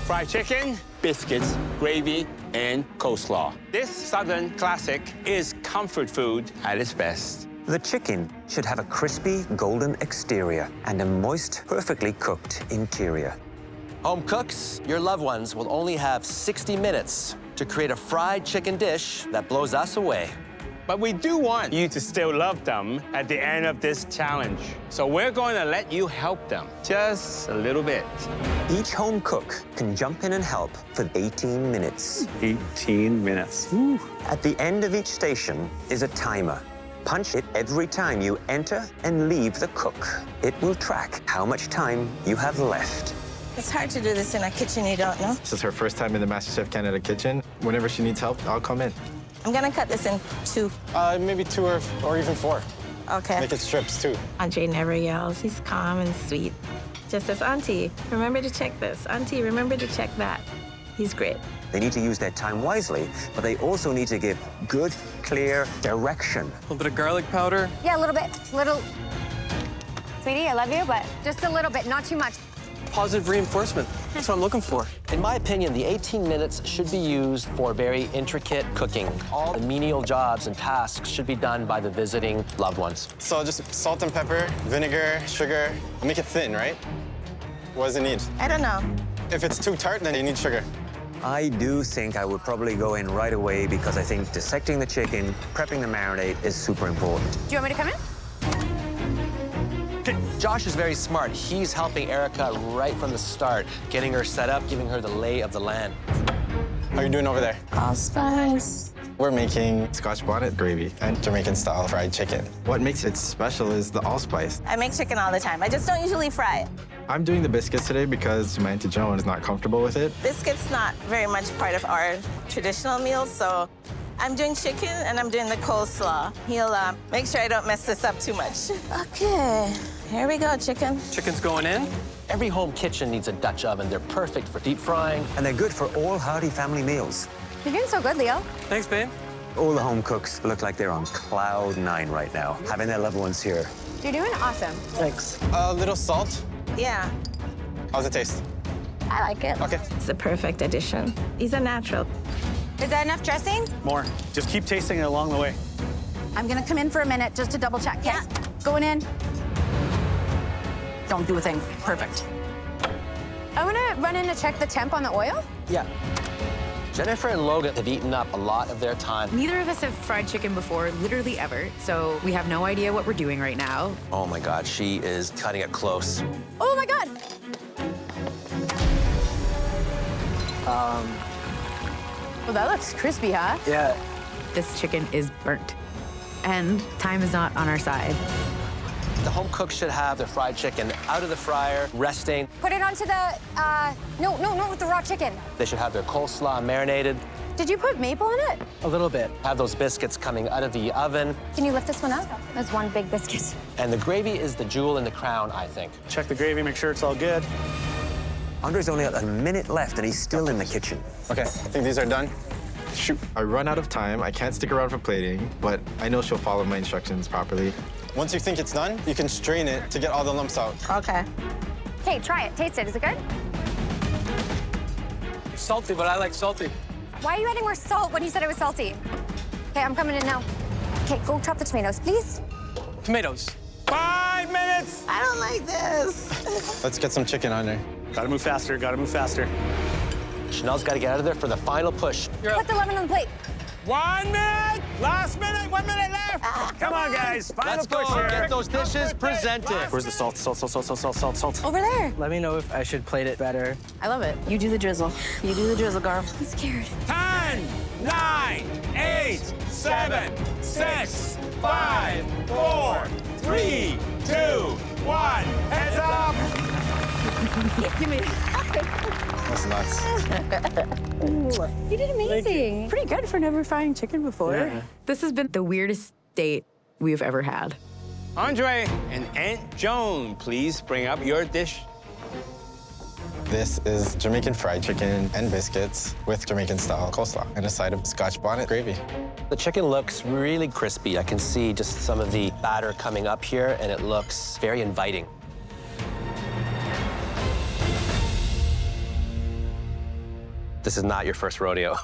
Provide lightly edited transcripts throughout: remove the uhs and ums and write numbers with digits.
fried chicken, biscuits, gravy, and coleslaw. This Southern classic is comfort food at its best. The chicken should have a crispy, golden exterior and a moist, perfectly cooked interior. Home cooks, your loved ones will only have 60 minutes to create a fried chicken dish that blows us away. But we do want you to still love them at the end of this challenge. So we're going to let you help them just a little bit. Each home cook can jump in and help for 18 minutes. 18 minutes. Ooh. At the end of each station is a timer. Punch it every time you enter and leave the cook. It will track how much time you have left. It's hard to do this in a kitchen you don't know. This is her first time in the MasterChef Canada kitchen. Whenever she needs help, I'll come in. I'm gonna cut this in 2. Maybe 2 or even 4. Okay. Make it strips, too. Andre never yells. He's calm and sweet. Just says, Auntie, remember to check this. Auntie, remember to check that. He's great. They need to use their time wisely, but they also need to give good, clear direction. A little bit of garlic powder. Yeah, a little bit. Sweetie, I love you, but just a little bit, not too much. Positive reinforcement. That's what I'm looking for. In my opinion, the 18 minutes should be used for very intricate cooking. All the menial jobs and tasks should be done by the visiting loved ones. So just salt and pepper, vinegar, sugar. Make it thin, right? What does it need? I don't know. If it's too tart, then you need sugar. I do think I would probably go in right away because I think dissecting the chicken, prepping the marinade is super important. Do you want me to come in? Josh is very smart. He's helping Erica right from the start, getting her set up, giving her the lay of the land. How are you doing over there? Allspice. We're making Scotch bonnet gravy. and Jamaican-style fried chicken. What makes it special is the allspice. I make chicken all the time. I just don't usually fry it. I'm doing the biscuits today because my Auntie Joan is not comfortable with it. Biscuit's not very much part of our traditional meals, so I'm doing chicken and I'm doing the coleslaw. He'll make sure I don't mess this up too much. Okay, here we go, chicken. Chicken's going in. Every home kitchen needs a Dutch oven. They're perfect for deep frying. And they're good for all hearty family meals. You're doing so good, Leo. Thanks, babe. All the home cooks look like they're on cloud 9 right now, having their loved ones here. You're doing awesome. Thanks. A little salt. Yeah, How's it taste? I like it. Okay. it's the perfect addition. He's a natural. Is that enough dressing? More. Just keep tasting it along the way. I'm gonna come in for a minute just to double check. Yeah. Going in. Don't do a thing. Perfect. I wanna run in to check the temp on the oil. Yeah. Jennifer and Logan have eaten up a lot of their time. Neither of us have fried chicken before, literally ever, so we have no idea what we're doing right now. Oh my God, she is cutting it close. Oh my God. Well, that looks crispy, huh? Yeah. This chicken is burnt, and time is not on our side. The home cook should have their fried chicken out of the fryer, resting. Put it onto the, no, with the raw chicken. They should have their coleslaw marinated. Did you put maple in it? A little bit. Have those biscuits coming out of the oven. Can you lift this one up? That's one big biscuit. And the gravy is the jewel in the crown, I think. Check the gravy, make sure it's all good. Andre's only got a minute left and he's still in the kitchen. Okay, I think these are done. Shoot. I run out of time. I can't stick around for plating, but I know she'll follow my instructions properly. Once you think it's done, you can strain it to get all the lumps out. Okay. Okay, try it. Taste it. Is it good? Salty, but I like salty. Why are you adding more salt when you said it was salty? Okay, I'm coming in now. Okay, go chop the tomatoes, please. Tomatoes. 5 minutes! I don't like this. Let's get some chicken on there. Gotta move faster, gotta move faster. Chanel's got to get out of there for the final push. Put the lemon on the plate. 1 minute! Last minute, 1 minute left! Come on, guys, final Let's go push here. get those dishes presented. Where's the salt? Salt. Over there. Let me know if I should plate it better. I love it. You do the drizzle. You do the drizzle, girl. I'm scared. 10, 9, 8, 7, 6, 5, 4, 3, 2, 1. Heads up! Give me. That's nuts. You did amazing. Pretty good for never frying chicken before. Yeah. This has been the weirdest date we've ever had. Andre and Aunt Joan, please bring up your dish. This is Jamaican fried chicken and biscuits with Jamaican-style coleslaw and a side of Scotch bonnet gravy. The chicken looks really crispy. I can see just some of the batter coming up here, and it looks very inviting. This is not your first rodeo.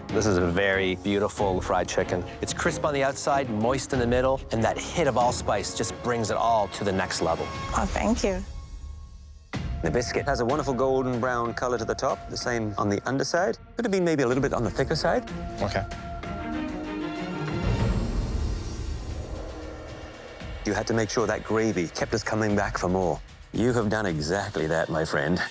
This is a very beautiful fried chicken. It's crisp on the outside, moist in the middle, and that hit of allspice just brings it all to the next level. Oh, thank you. The biscuit has a wonderful golden brown color to the top, the same on the underside. Could have been maybe a little bit on the thicker side. Okay. You had to make sure that gravy kept us coming back for more. You have done exactly that, my friend.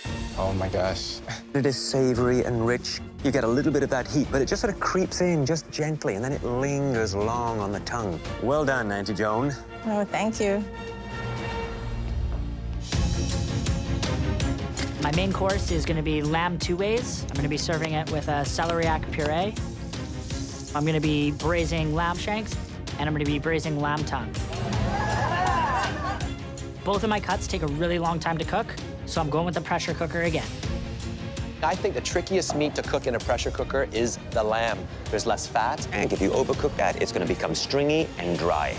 Oh my gosh. It is savory and rich. You get a little bit of that heat, but it just sort of creeps in just gently, and then it lingers long on the tongue. Well done, Auntie Joan. Oh, thank you. My main course is going to be lamb two ways. I'm going to be serving it with a celeriac puree. I'm going to be braising lamb shanks, and I'm going to be braising lamb tongue. Both of my cuts take a really long time to cook, so I'm going with the pressure cooker again. I think the trickiest meat to cook in a pressure cooker is the lamb. There's less fat. And if you overcook that, it's going to become stringy and dry.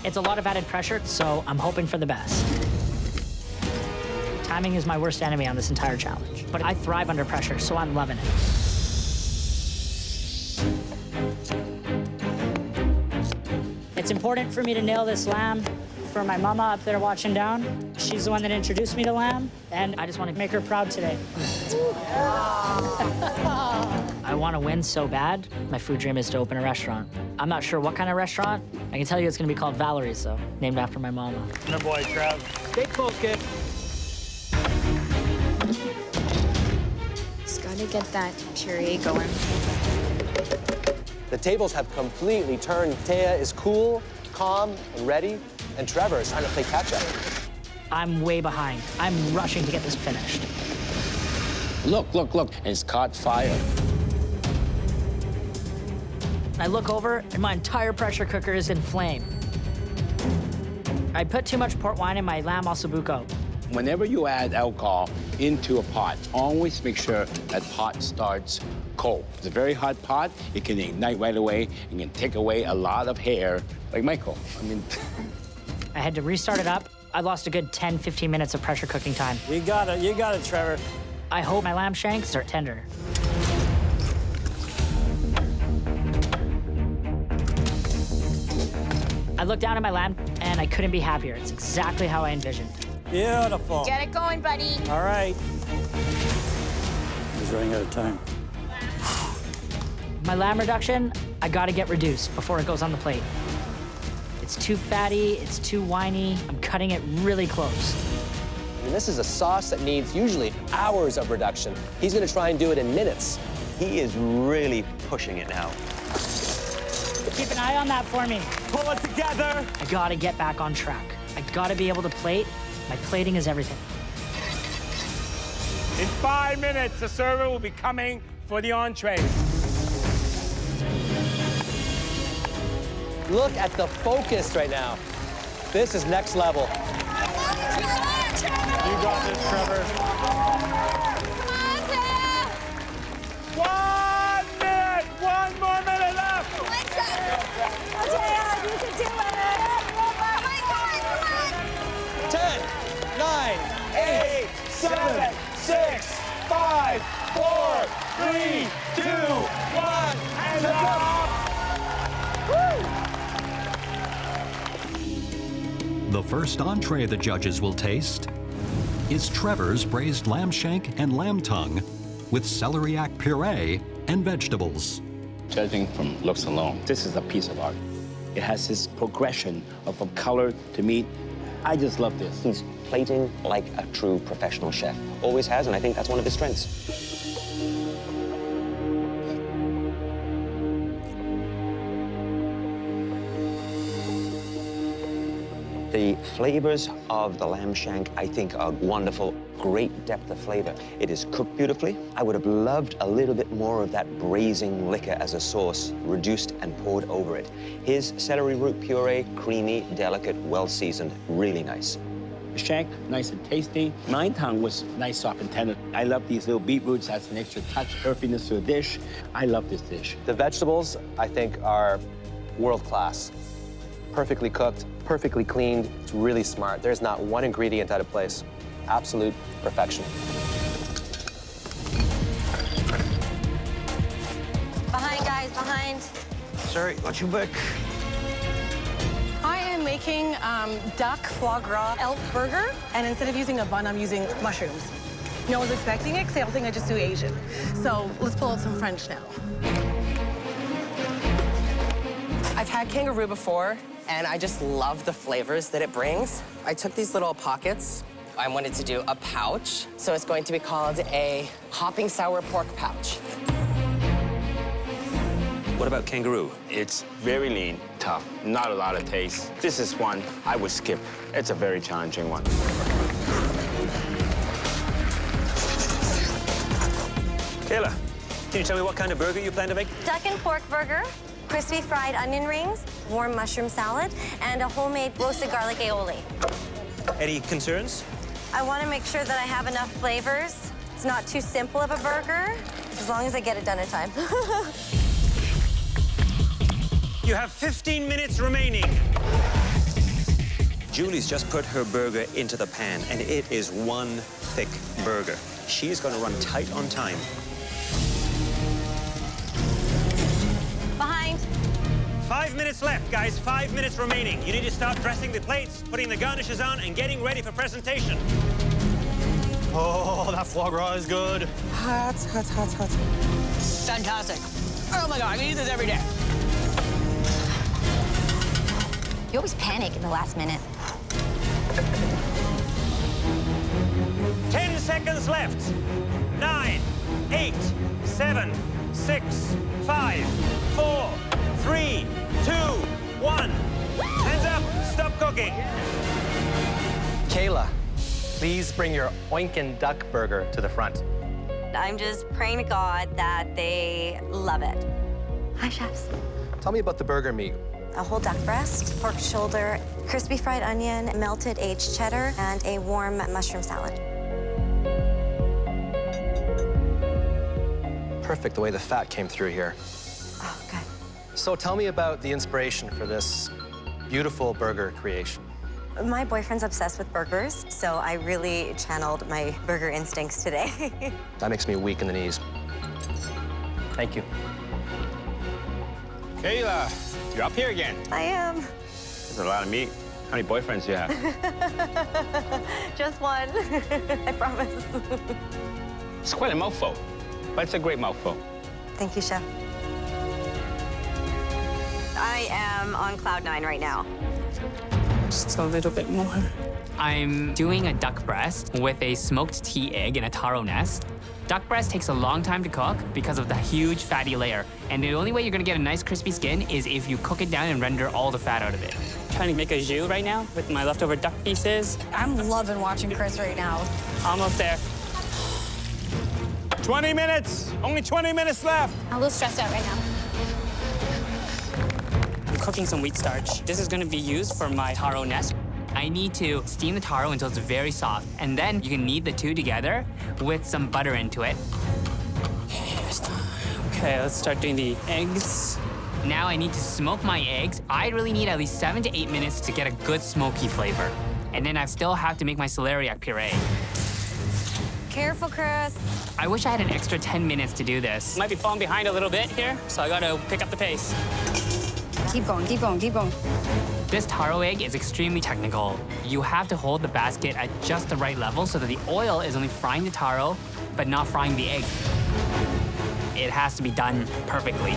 It's a lot of added pressure, so I'm hoping for the best. Timing is my worst enemy on this entire challenge, but I thrive under pressure, so I'm loving it. It's important for me to nail this lamb for my mama up there watching down. She's the one that introduced me to lamb, and I just want to make her proud today. I want to win so bad. My food dream is to open a restaurant. I'm not sure what kind of restaurant. I can tell you it's going to be called Valerie's, though, named after my mama. Good boy, Trev. Stay focused. Just gotta get that puree going. The tables have completely turned. Taya is cool, calm, and ready, and Trevor is trying to play catch-up. I'm way behind. I'm rushing to get this finished. Look, look, look. It's caught fire. I look over, and my entire pressure cooker is in flame. I put too much port wine in my lamb ossobuco. Whenever you add alcohol into a pot, always make sure that pot starts cold. It's a very hot pot. It can ignite right away and can take away a lot of hair, like Michael. I mean... I had to restart it up. I lost a good 10, 15 minutes of pressure cooking time. You got it, Trevor. I hope my lamb shanks are tender. I looked down at my lamb, and I couldn't be happier. It's exactly how I envisioned. Beautiful. Get it going, buddy. All right. He's running out of time. My lamb reduction, I gotta get reduced before it goes on the plate. It's too fatty, it's too winey. I'm cutting it really close. I mean, this is a sauce that needs usually hours of reduction. He's gonna try and do it in minutes. He is really pushing it now. Keep an eye on that for me. Pull it together. I gotta get back on track. I gotta be able to plate. My plating is everything. In 5 minutes, the server will be coming for the entree. Look at the focus right now. This is next level. You got this, Trevor. 1 minute! 1 more minute left! You can do it. 10, 9, 8, 7, 6, 5, 4, 3, 2, 1, and up! The first entree the judges will taste is Trevor's braised lamb shank and lamb tongue with celeriac puree and vegetables. Judging from looks alone, this is a piece of art. It has this progression of from color to meat. I just love this. He's plating like a true professional chef. Always has, and I think that's one of his strengths. The flavors of the lamb shank, I think, are wonderful. Great depth of flavor. It is cooked beautifully. I would have loved a little bit more of that braising liquor as a sauce, reduced and poured over it. His celery root puree, creamy, delicate, well-seasoned, really nice. The shank, nice and tasty. My tongue was nice, soft, and tender. I love these little beetroots. That's an extra touch, earthiness to a dish. I love this dish. The vegetables, I think, are world-class. Perfectly cooked, perfectly cleaned. It's really smart. There's not one ingredient out of place. Absolute perfection. Behind. Sorry, got you back. I am making duck foie gras elk burger, and instead of using a bun, I'm using mushrooms. No one's expecting it, because they all think I just do Asian. So let's pull out some French now. I've had kangaroo before, and I just love the flavors that it brings. I took these little pockets. I wanted to do a pouch, so it's going to be called a hopping sour pork pouch. What about kangaroo? It's very lean, tough, not a lot of taste. This is one I would skip. It's a very challenging one. Kayla, can you tell me what kind of burger you plan to make? Duck and pork burger, crispy fried onion rings, warm mushroom salad, and a homemade roasted garlic aioli. Any concerns? I want to make sure that I have enough flavors. It's not too simple of a burger, as long as I get it done in time. You have 15 minutes remaining. Julie's just put her burger into the pan, and it is one thick burger. She is going to run tight on time. Behind. 5 minutes left, guys. 5 minutes remaining. You need to start dressing the plates, putting the garnishes on, and getting ready for presentation. Oh, that foie gras is good. Hot, hot, hot, hot. Fantastic. Oh my God, I can eat this every day. You always panic in the last minute. 10 seconds left. 9, 8, 7, 6, 5, 4, 3, 2, 1. Hands up. Stop cooking. Kayla, please bring your oinkin' duck burger to the front. I'm just praying to God that they love it. Hi, chefs. Tell me about the burger meat. A whole duck breast, pork shoulder, crispy fried onion, melted aged cheddar, and a warm mushroom salad. Perfect, the way the fat came through here. Oh, good. So tell me about the inspiration for this beautiful burger creation. My boyfriend's obsessed with burgers, so I really channeled my burger instincts today. That makes me weak in the knees. Thank you. Kayla, you're up here again. I am. There's a lot of meat. How many boyfriends do you have? Just one, I promise. It's quite a mouthful, but it's a great mouthful. Thank you, chef. I am on cloud 9 right now. Just a little bit more. I'm doing a duck breast with a smoked tea egg and a taro nest. Duck breast takes a long time to cook because of the huge fatty layer. And the only way you're gonna get a nice crispy skin is if you cook it down and render all the fat out of it. I'm trying to make a jus right now with my leftover duck pieces. I'm loving watching Chris right now. Almost there. 20 minutes. Only 20 minutes left. I'm a little stressed out right now. I'm cooking some wheat starch. This is gonna be used for my taro nest. I need to steam the taro until it's very soft, and then you can knead the two together with some butter into it. Okay, let's start doing the eggs. Now I need to smoke my eggs. I really need at least 7 to 8 minutes to get a good smoky flavor. And then I still have to make my celeriac puree. Careful, Chris. I wish I had an extra 10 minutes to do this. Might be falling behind a little bit here, so I gotta pick up the pace. Keep going, keep going, keep going. This taro egg is extremely technical. You have to hold the basket at just the right level so that the oil is only frying the taro, but not frying the egg. It has to be done perfectly.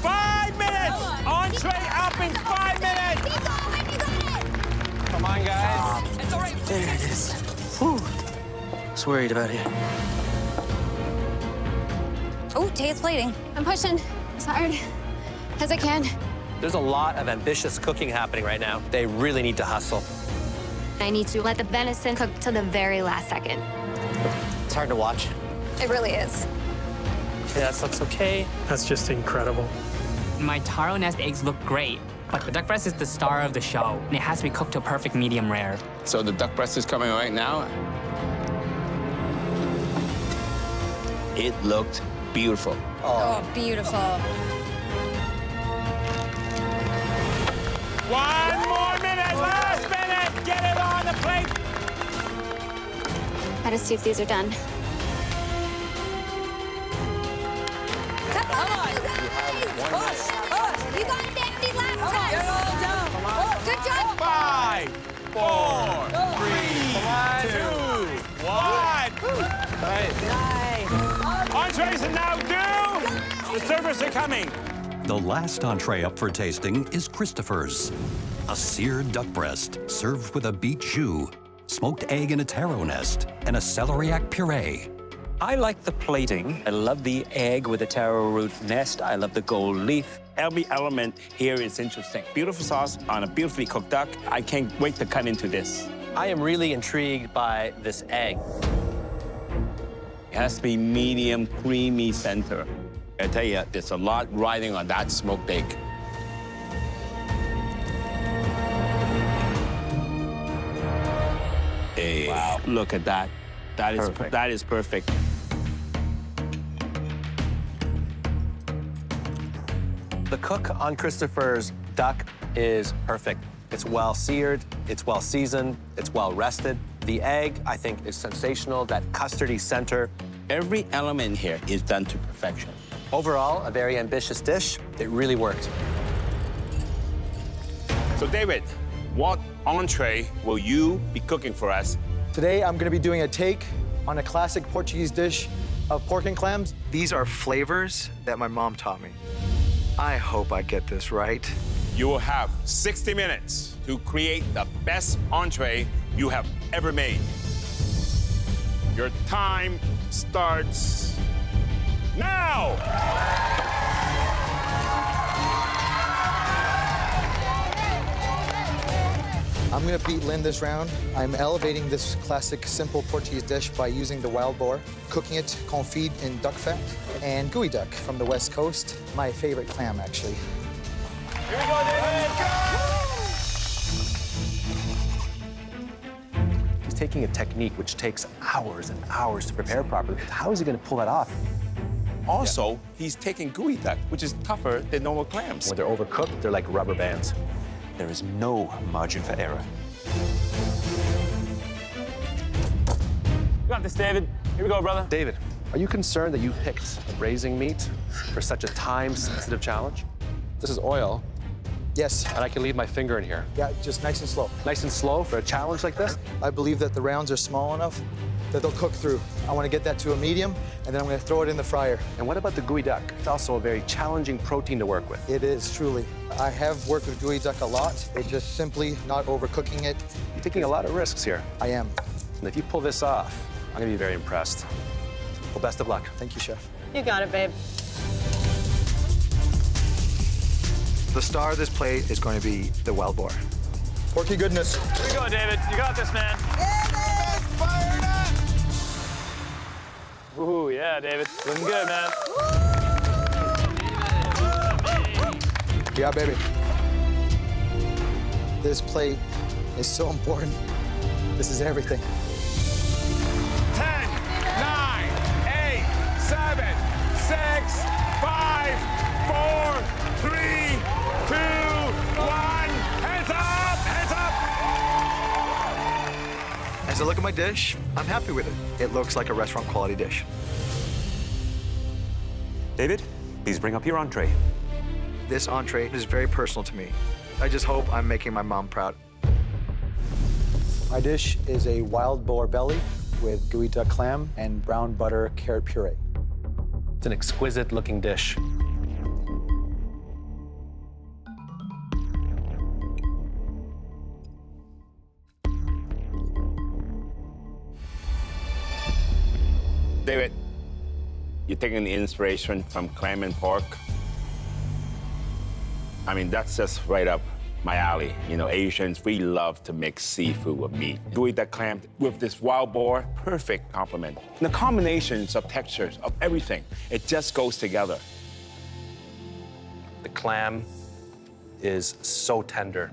5 minutes. Entree up in 5 minutes. Keep going, you got it. Come on, guys. It's all right. There it is. Whew. I was worried about it. Oh, Tay's plating. I'm pushing as hard as I can. There's a lot of ambitious cooking happening right now. They really need to hustle. I need to let the venison cook to the very last second. It's hard to watch. It really is. Okay, that looks okay. That's just incredible. My taro nest eggs look great, but the duck breast is the star of the show, and it has to be cooked to a perfect medium rare. So the duck breast is coming right now. It looked beautiful. Oh, beautiful. 1 more minute. Last minute. Get it on the plate. Gotta see if these are done. You got it, Andy, last time. Good job. 5, 4, 3, 2, 1. Nice. Entrees are now due. The servers are coming. The last entree up for tasting is Christopher's. A seared duck breast served with a beet jus, smoked egg in a taro nest, and a celeriac puree. I like the plating. I love the egg with the taro root nest. I love the gold leaf. Every element here is interesting. Beautiful sauce on a beautifully cooked duck. I can't wait to cut into this. I am really intrigued by this egg. It has to be medium, creamy center. I tell you, there's a lot riding on that smoked egg. Hey, wow. Look at that. That is perfect. The cook on Christopher's duck is perfect. It's well seared, it's well seasoned, it's well rested. The egg, I think, is sensational, that custardy center. Every element here is done to perfection. Overall, a very ambitious dish. It really worked. So David, what entree will you be cooking for us? Today, I'm gonna be doing a take on a classic Portuguese dish of pork and clams. These are flavors that my mom taught me. I hope I get this right. You will have 60 minutes to create the best entree you have ever made. Your time starts now! I'm gonna beat Lynn this round. I'm elevating this classic, simple Portuguese dish by using the wild boar, cooking it confit in duck fat, and gooey duck from the West Coast. My favorite clam, actually. Here we go, David! He's taking a technique which takes hours and hours to prepare properly. How is he gonna pull that off? Also, he's taking gooey duck, which is tougher than normal clams. When they're overcooked, they're like rubber bands. There is no margin for error. You got this, David. Here we go, brother. David, are you concerned that you picked braising meat for such a time-sensitive challenge? This is oil. Yes. And I can leave my finger in here. Yeah, just nice and slow. Nice and slow for a challenge like this? I believe that the rounds are small enough that they'll cook through. I want to get that to a medium, and then I'm going to throw it in the fryer. And what about the gooey duck? It's also a very challenging protein to work with. It is, truly. I have worked with gooey duck a lot. It's just simply not overcooking it. You're taking a lot of risks here. I am. And if you pull this off, I'm going to be very impressed. Well, best of luck. Thank you, Chef. You got it, babe. The star of this plate is going to be the wild boar. Porky goodness. Here we go, David. You got this, man. Ooh, yeah, David. Looking good, man. Yeah, baby. This plate is so important. This is everything. 10, 9, 8, 7, 6, 5, 4, 3, 2, 1. Hands up! Hands up! As I look at my dish, I'm happy with it. It looks like a restaurant quality dish. David, please bring up your entree. This entree is very personal to me. I just hope I'm making my mom proud. My dish is a wild boar belly with gooey duck clam and brown butter carrot puree. It's an exquisite looking dish. David, you're taking the inspiration from clam and pork. I mean, that's just right up my alley. You know, Asians, we love to mix seafood with meat. Gooey duck clam with this wild boar, perfect complement. The combinations of textures, of everything, it just goes together. The clam is so tender.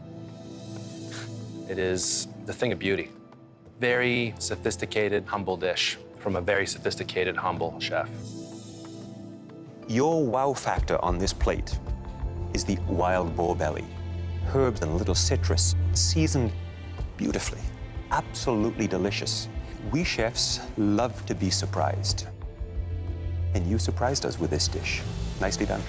It is the thing of beauty. Very sophisticated, humble dish from a very sophisticated, humble chef. Your wow factor on this plate is the wild boar belly. Herbs and a little citrus, seasoned beautifully. Absolutely delicious. We chefs love to be surprised. And you surprised us with this dish. Nicely done.